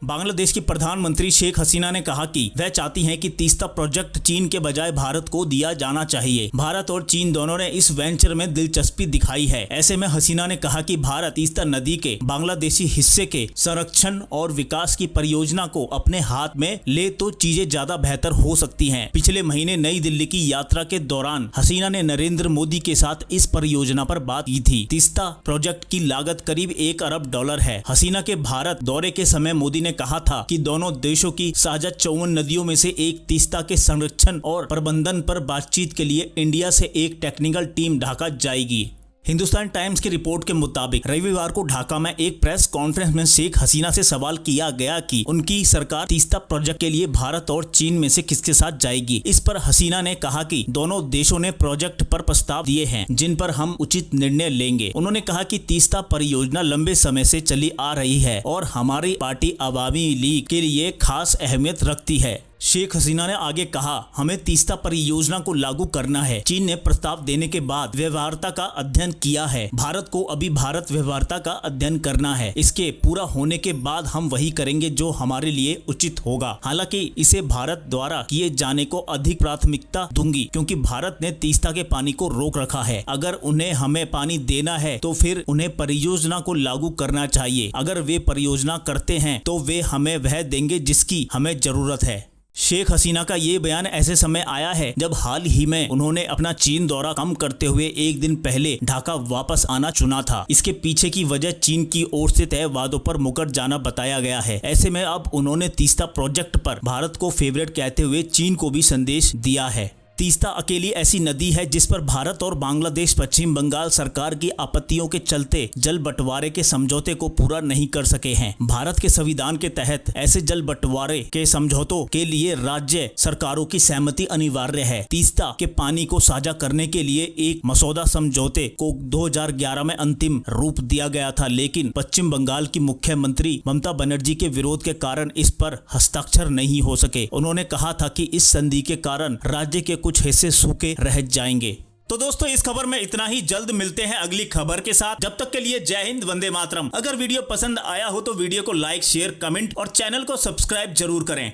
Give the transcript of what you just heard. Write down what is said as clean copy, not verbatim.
बांग्लादेश की प्रधानमंत्री शेख हसीना ने कहा कि वह चाहती हैं कि तीस्ता प्रोजेक्ट चीन के बजाय भारत को दिया जाना चाहिए। भारत और चीन दोनों ने इस वेंचर में दिलचस्पी दिखाई है। ऐसे में हसीना ने कहा कि भारत तीस्ता नदी के बांग्लादेशी हिस्से के संरक्षण और विकास की परियोजना को अपने हाथ में ले तो चीजें ज्यादा बेहतर हो सकती हैं। पिछले महीने नई दिल्ली की यात्रा के दौरान हसीना ने नरेंद्र मोदी के साथ इस परियोजना पर बात की थी। तीस्ता प्रोजेक्ट की लागत करीब $1 अरब है। हसीना के भारत दौरे के समय मोदी ने कहा था कि दोनों देशों की साझा 54 नदियों में से एक तीस्ता के संरक्षण और प्रबंधन पर बातचीत के लिए इंडिया से एक टेक्निकल टीम ढाका जाएगी। हिंदुस्तान टाइम्स की रिपोर्ट के मुताबिक रविवार को ढाका में एक प्रेस कॉन्फ्रेंस में शेख हसीना से सवाल किया गया कि उनकी सरकार तीस्ता प्रोजेक्ट के लिए भारत और चीन में से किसके साथ जाएगी। इस पर हसीना ने कहा कि दोनों देशों ने प्रोजेक्ट पर प्रस्ताव दिए हैं जिन पर हम उचित निर्णय लेंगे। उन्होंने कहा कि तीस्ता परियोजना लंबे समय से चली आ रही है और हमारी पार्टी अवामी लीग के लिए खास अहमियत रखती है। शेख हसीना ने आगे कहा, हमें तीस्ता परियोजना को लागू करना है। चीन ने प्रस्ताव देने के बाद व्यवहार्यता का अध्ययन किया है। भारत को अभी भारत व्यवहार्यता का अध्ययन करना है। इसके पूरा होने के बाद हम वही करेंगे जो हमारे लिए उचित होगा। हालांकि इसे भारत द्वारा किए जाने को अधिक प्राथमिकता दूंगी क्योंकि भारत ने तीस्ता के पानी को रोक रखा है। अगर उन्हें हमें पानी देना है तो फिर उन्हें परियोजना को लागू करना चाहिए। अगर वे परियोजना करते हैं तो वे हमें वह देंगे जिसकी हमें जरूरत है। शेख हसीना का ये बयान ऐसे समय आया है जब हाल ही में उन्होंने अपना चीन दौरा कम करते हुए एक दिन पहले ढाका वापस आना चुना था। इसके पीछे की वजह चीन की ओर से तय वादों पर मुकर जाना बताया गया है। ऐसे में अब उन्होंने तीस्ता प्रोजेक्ट पर भारत को फेवरेट कहते हुए चीन को भी संदेश दिया है। तीस्ता अकेली ऐसी नदी है जिस पर भारत और बांग्लादेश पश्चिम बंगाल सरकार की आपत्तियों के चलते जल बंटवारे के समझौते को पूरा नहीं कर सके हैं। भारत के संविधान के तहत ऐसे जल बंटवारे के समझौतों के लिए राज्य सरकारों की सहमति अनिवार्य है। तीस्ता के पानी को साझा करने के लिए एक मसौदा समझौते को 2011 में अंतिम रूप दिया गया था, लेकिन पश्चिम बंगाल की मुख्यमंत्री ममता बनर्जी के विरोध के कारण इस पर हस्ताक्षर नहीं हो सके। उन्होंने कहा था कि इस संधि के कारण राज्य के कुछ हिस्से सूखे रह जाएंगे। तो दोस्तों इस खबर में इतना ही। जल्द मिलते हैं अगली खबर के साथ। जब तक के लिए जय हिंद, वंदे मातरम। अगर वीडियो पसंद आया हो तो वीडियो को लाइक, शेयर, कमेंट और चैनल को सब्सक्राइब जरूर करें।